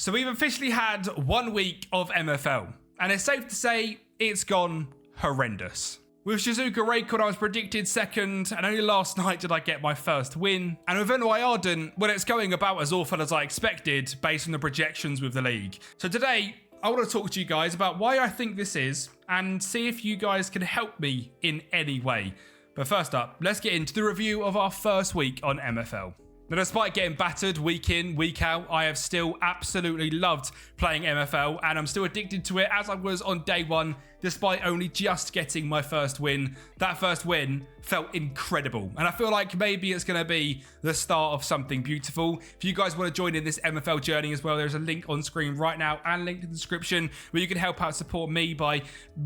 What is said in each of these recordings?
So we've officially had 1 week of MFL, and it's safe to say it's gone horrendous. With Shizuka Reikon, I was predicted second, and only last night did I get my first win. And with NY Ardent, well, it's going about as awful as I expected based on the projections with the league. So today, I want to talk to you guys about why I think this is, and see if you guys can help me in any way. But first up, let's get into the review of our first week on MFL. Now, despite getting battered week in, week out, I have still absolutely loved playing MFL, and I'm still addicted to it as I was on day one, despite only just getting my first win. That first win felt incredible, and I feel like maybe it's going to be the start of something beautiful. If you guys want to join in this MFL journey as well, there's a link on screen right now and link in the description where you can help out support me by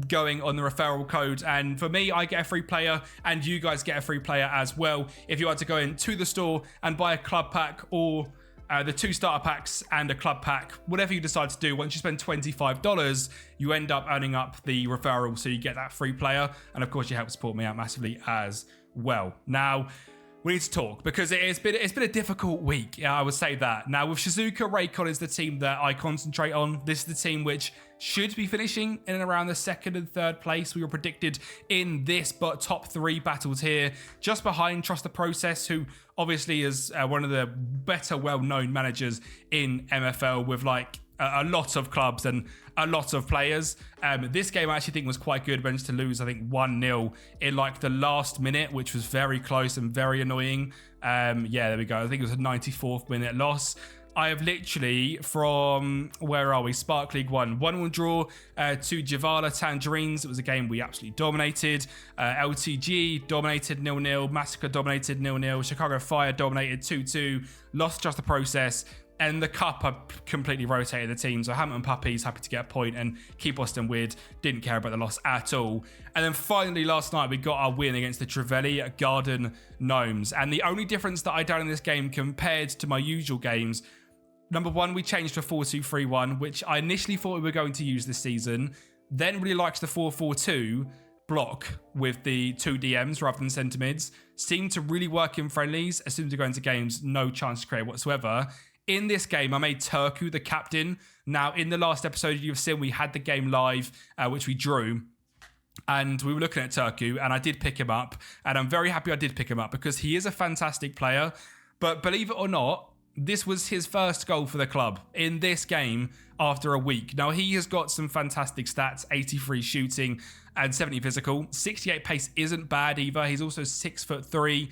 going on the referral code. And for me, I get a free player, and you guys get a free player as well if you want to go into the store and buy a club pack or the 2 starter packs and a club pack, whatever you decide to do. Once you spend $25, you end up earning up the referral, so you get that free player, and of course you help support me out massively as well. Now we need to talk because it's been a difficult week. I would say that. Now with Shizuka Reikon is the team that I concentrate on. This is the team which should be finishing in and around the 2nd and 3rd place. We were predicted in this, but top 3 battles here, just behind Trust the Process, who obviously is one of the better well-known managers in MFL with like a lot of clubs and a lot of players. This game I actually think was quite good. Managed to lose, I think, 1-0 in like the last minute, which was very close and very annoying. Yeah, there we go. I think it was a 94th minute loss. I have literally from, where are we? Spark League 1-1 draw to Javala Tangerines. It was a game we absolutely dominated. LTG dominated 0-0. Massacre dominated 0-0. Chicago Fire dominated 2-2. Lost Just the Process. And the cup, I completely rotated the team. So Hamilton Puppies, happy to get a point, and Keep Austin Weird, didn't care about the loss at all. And then finally last night, we got our win against the Trevelli Garden Gnomes. And the only difference that I done in this game compared to my usual games, number one, we changed to 4-2-3-1, which I initially thought we were going to use this season. Then really liked the 4-4-2 block with the 2 DMs rather than centre mids. Seemed to really work in friendlies. As soon as we go into games, no chance to create whatsoever. In this game, I made Turku the captain. Now, in the last episode, you've seen we had the game live, which we drew. And we were looking at Turku, and I did pick him up. And I'm very happy I did pick him up because he is a fantastic player. But believe it or not, this was his first goal for the club in this game after a week. Now, he has got some fantastic stats, 83 shooting and 70 physical. 68 pace isn't bad either. He's also 6'3",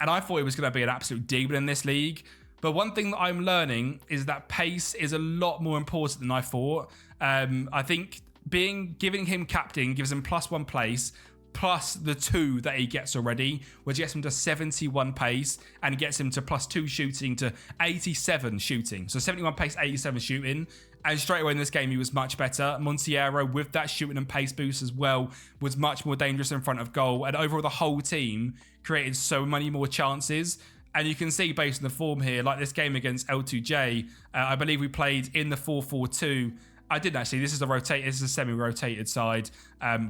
and I thought he was going to be an absolute demon in this league. But one thing that I'm learning is that pace is a lot more important than I thought. I think giving him captain gives him +1 place, plus the 2 that he gets already, which gets him to 71 pace and gets him to +2 shooting to 87 shooting. So 71 pace, 87 shooting. And straight away in this game, he was much better. Montiero, with that shooting and pace boost as well, was much more dangerous in front of goal. And overall, the whole team created so many more chances. And you can see based on the form here, like this game against L2J, I believe we played in the 4-4-2. I didn't actually. This is a semi-rotated side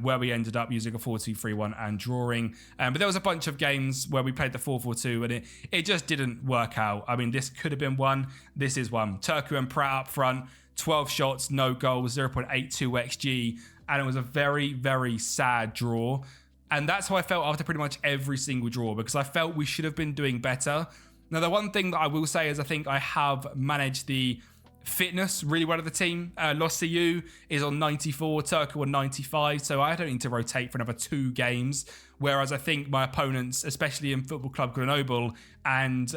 where we ended up using a 4-2-3-1 and drawing. But there was a bunch of games where we played the 4-4-2 and it just didn't work out. I mean, this could have been one. This is one. Turku and Pratt up front, 12 shots, no goals, 0.82 XG. And it was a very, very sad draw. And that's how I felt after pretty much every single draw, because I felt we should have been doing better. Now, the one thing that I will say is I think I have managed the fitness really well of the team. Los CU is on 94, Turku on 95, so I don't need to rotate for another 2 games. Whereas I think my opponents, especially in Football Club Grenoble and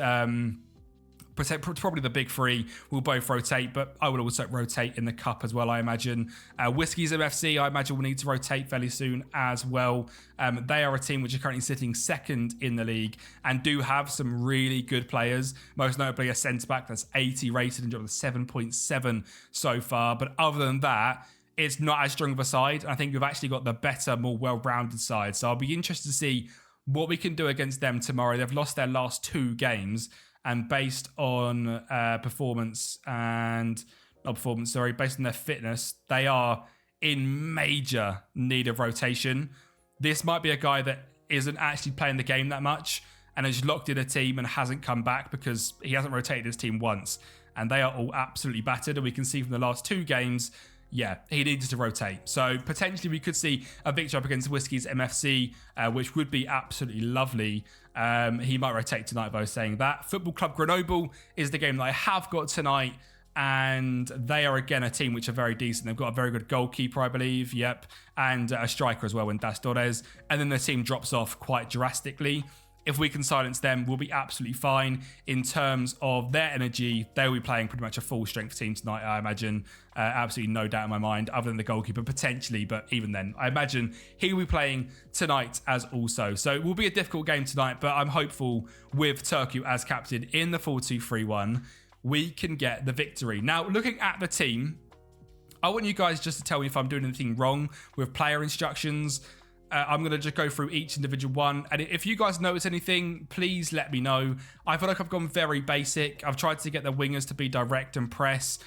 probably the big 3, will both rotate, but I will also rotate in the cup as well, I imagine. Whiskies MFC, I imagine, will need to rotate fairly soon as well. They are a team which are currently sitting 2nd in the league and do have some really good players, most notably a centre-back that's 80 rated and dropped a 7.7 so far. But other than that, it's not as strong of a side. I think we've actually got the better, more well-rounded side. So I'll be interested to see what we can do against them tomorrow. They've lost their last 2 games. And based on based on their fitness, they are in major need of rotation. This might be a guy that isn't actually playing the game that much and has locked in a team and hasn't come back because he hasn't rotated his team once. and they are all absolutely battered. And we can see from the last 2 games, yeah, he needs to rotate. So potentially we could see a victory up against Whiskey's MFC, which would be absolutely lovely. He might rotate tonight, though, saying that. Football Club Grenoble is the game that I have got tonight, and they are, again, a team which are very decent. They've got a very good goalkeeper, I believe, yep, and a striker as well in Das Torres. And then the team drops off quite drastically. If we can silence them, we'll be absolutely fine. In terms of their energy, they'll be playing pretty much a full strength team tonight, I imagine. Absolutely no doubt in my mind, other than the goalkeeper potentially, but even then, I imagine he'll be playing tonight as also. So it will be a difficult game tonight, but I'm hopeful with Turku as captain in the 4-2-3-1, we can get the victory. Now, looking at the team, I want you guys just to tell me if I'm doing anything wrong with player instructions. I'm going to just go through each individual one. And if you guys notice anything, please let me know. I feel like I've gone very basic. I've tried to get the wingers to be direct and press.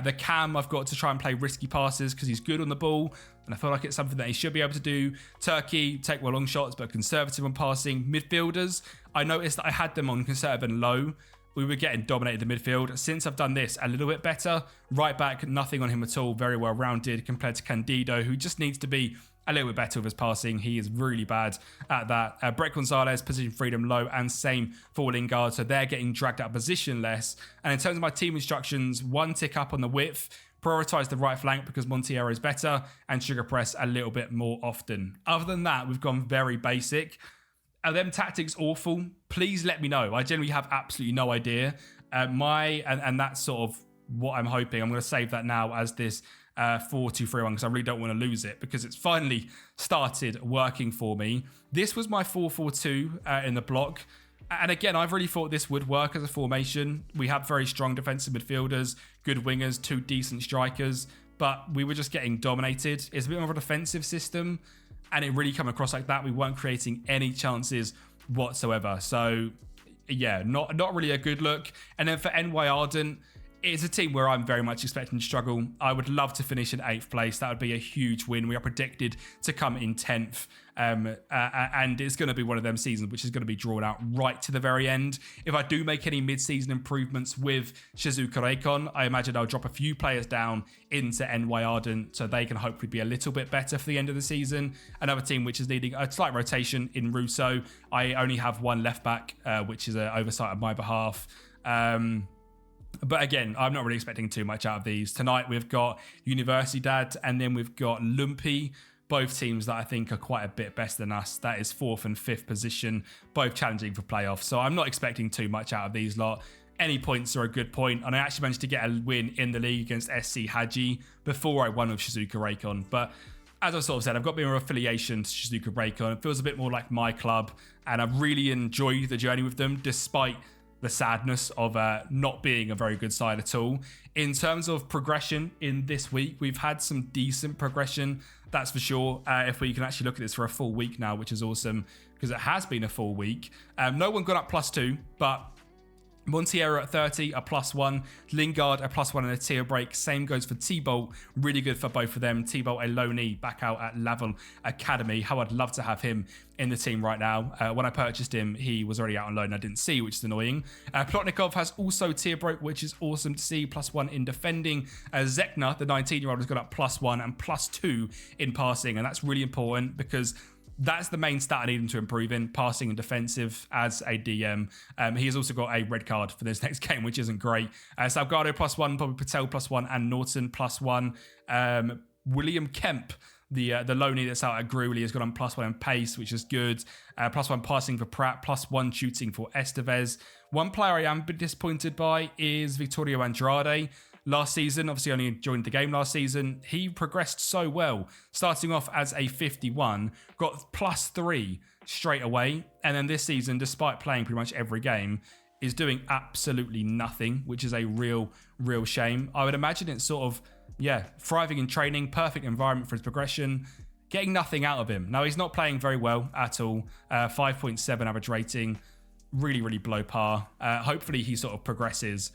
The cam, I've got to try and play risky passes because he's good on the ball. And I feel like it's something that he should be able to do. Turkey, take well long shots, but conservative on passing. Midfielders, I noticed that I had them on conservative and low. We were getting dominated in the midfield. Since I've done this a little bit better, right back, nothing on him at all. Very well rounded compared to Candido, who just needs to be a little bit better with his passing. He is really bad at that. Brett Gonzalez, position freedom low, and same for Lingard. So they're getting dragged out of position less. And in terms of my team instructions, 1 tick up on the width, prioritize the right flank because Monteiro is better, and sugar press a little bit more often. Other than that, we've gone very basic. Are them tactics awful? Please let me know. I generally have absolutely no idea. And that's sort of what I'm hoping. I'm going to save that now as this 4-2-3-1 because I really don't want to lose it because it's finally started working for me. This was my 4-4-2 in the block. And again, I've really thought this would work as a formation. We have very strong defensive midfielders, good wingers, 2 decent strikers, but we were just getting dominated. It's a bit more of a defensive system, and it really came across like that. We weren't creating any chances whatsoever. So yeah, not really a good look. And then for NY Ardent, it's a team where I'm very much expecting to struggle. I would love to finish in 8th place. That would be a huge win. We are predicted to come in 10th. And it's going to be one of them seasons which is going to be drawn out right to the very end. If I do make any mid-season improvements with Shizuka Reikon, I imagine I'll drop a few players down into NY Ardent so they can hopefully be a little bit better for the end of the season. Another team which is needing a slight rotation in Russo. I only have 1 left back, which is an oversight on my behalf. But again, I'm not really expecting too much out of these. Tonight we've got Universidad and then we've got Lumpy. Both teams that I think are quite a bit better than us. That is 4th and 5th position, both challenging for playoffs. So I'm not expecting too much out of these lot. Any points are a good point. And I actually managed to get a win in the league against SC Haji before I won with Shizuka Reikon. But as I sort of said, I've got a bit more affiliation to Shizuka Reikon. It feels a bit more like my club. And I've really enjoyed the journey with them, despite the sadness of not being a very good side at all. In terms of progression in this week, we've had some decent progression, that's for sure. If we can actually look at this for a full week now, which is awesome because it has been a full week. No one got up +2, but Monteiro at 30, a +1. Lingard, a +1 and a tier break. Same goes for T-Bolt. Really good for both of them. T-Bolt, a loanee back out at Laval Academy. How I'd love to have him in the team right now. When I purchased him, he was already out on loan. I didn't see, which is annoying. Plotnikov has also tier break, which is awesome to see. +1 in defending. Zekna, the 19-year-old, has got up +1 and +2 in passing. And that's really important because that's the main stat I need him to improve in, passing and defensive as a DM. He has also got a red card for this next game, which isn't great. Salgado +1, Bobby Patel +1, and Norton +1. William Kemp, the loanee that's out at Gruely, has got on +1 in pace, which is good. +1 passing for Pratt, +1 shooting for Estevez. One player I am a bit disappointed by is Victorio Andrade. Last season, obviously only joined the game last season, he progressed so well. Starting off as a 51, got +3 straight away. And then this season, despite playing pretty much every game, is doing absolutely nothing, which is a real shame. I would imagine it's sort of, thriving in training, perfect environment for his progression, getting nothing out of him. Now, he's not playing very well at all. 5.7 average rating, really below par. Hopefully he sort of progresses,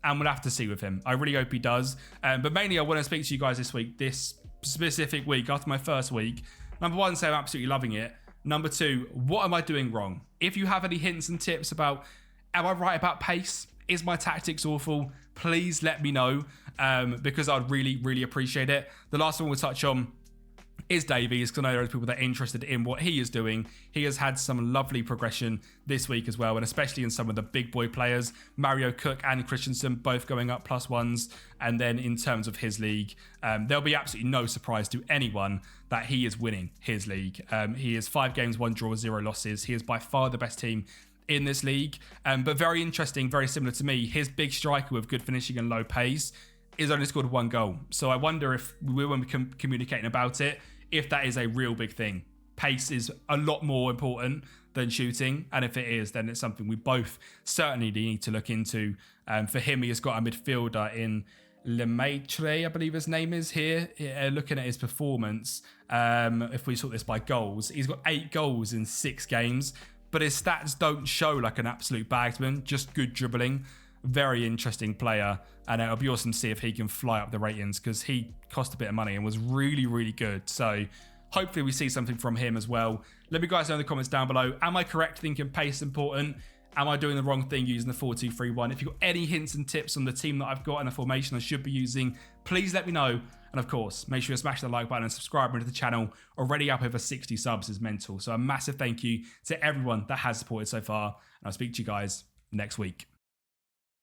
and we'll have to see with him. I really hope he does. But mainly I want to speak to you guys this specific week, after my first week. Number 1, say I'm absolutely loving it. Number 2, what am I doing wrong? If you have any hints and tips about, am I right about pace? Is my tactics awful? Please let me know, because I'd really, really appreciate it. The last one we'll touch on is Davies, because I know there are people that are interested in what he is doing. He has had some lovely progression this week as well, and especially in some of the big boy players, Mario Cook and Christensen both going up +1s. And then in terms of his league, there'll be absolutely no surprise to anyone that he is winning his league. He is 5 games, 1 draw, 0 losses. He is by far the best team in this league, but very interesting, very similar to me. His big striker with good finishing and low pace is only scored 1 goal. So I wonder if when we communicating about it, if that is a real big thing. Pace is a lot more important than shooting, and if it is, then it's something we both certainly need to look into. For him, he has got a midfielder in Lemaitre, I believe his name is here. Looking at his performance, if we sort this by goals, he's got 8 goals in 6 games, but his stats don't show like an absolute bagsman, just good dribbling. Very interesting player, and it'll be awesome to see if he can fly up the ratings, because he cost a bit of money and was really, really good. So hopefully we see something from him as well. Let me guys know in the comments down below. Am I correct thinking pace is important? Am I doing the wrong thing using the 4-2-3-1? If you've got any hints and tips on the team that I've got and the formation I should be using, please let me know. And of course, make sure you smash the like button and subscribe to the channel. Already up over 60 subs is mental. So a massive thank you to everyone that has supported so far. And I'll speak to you guys next week.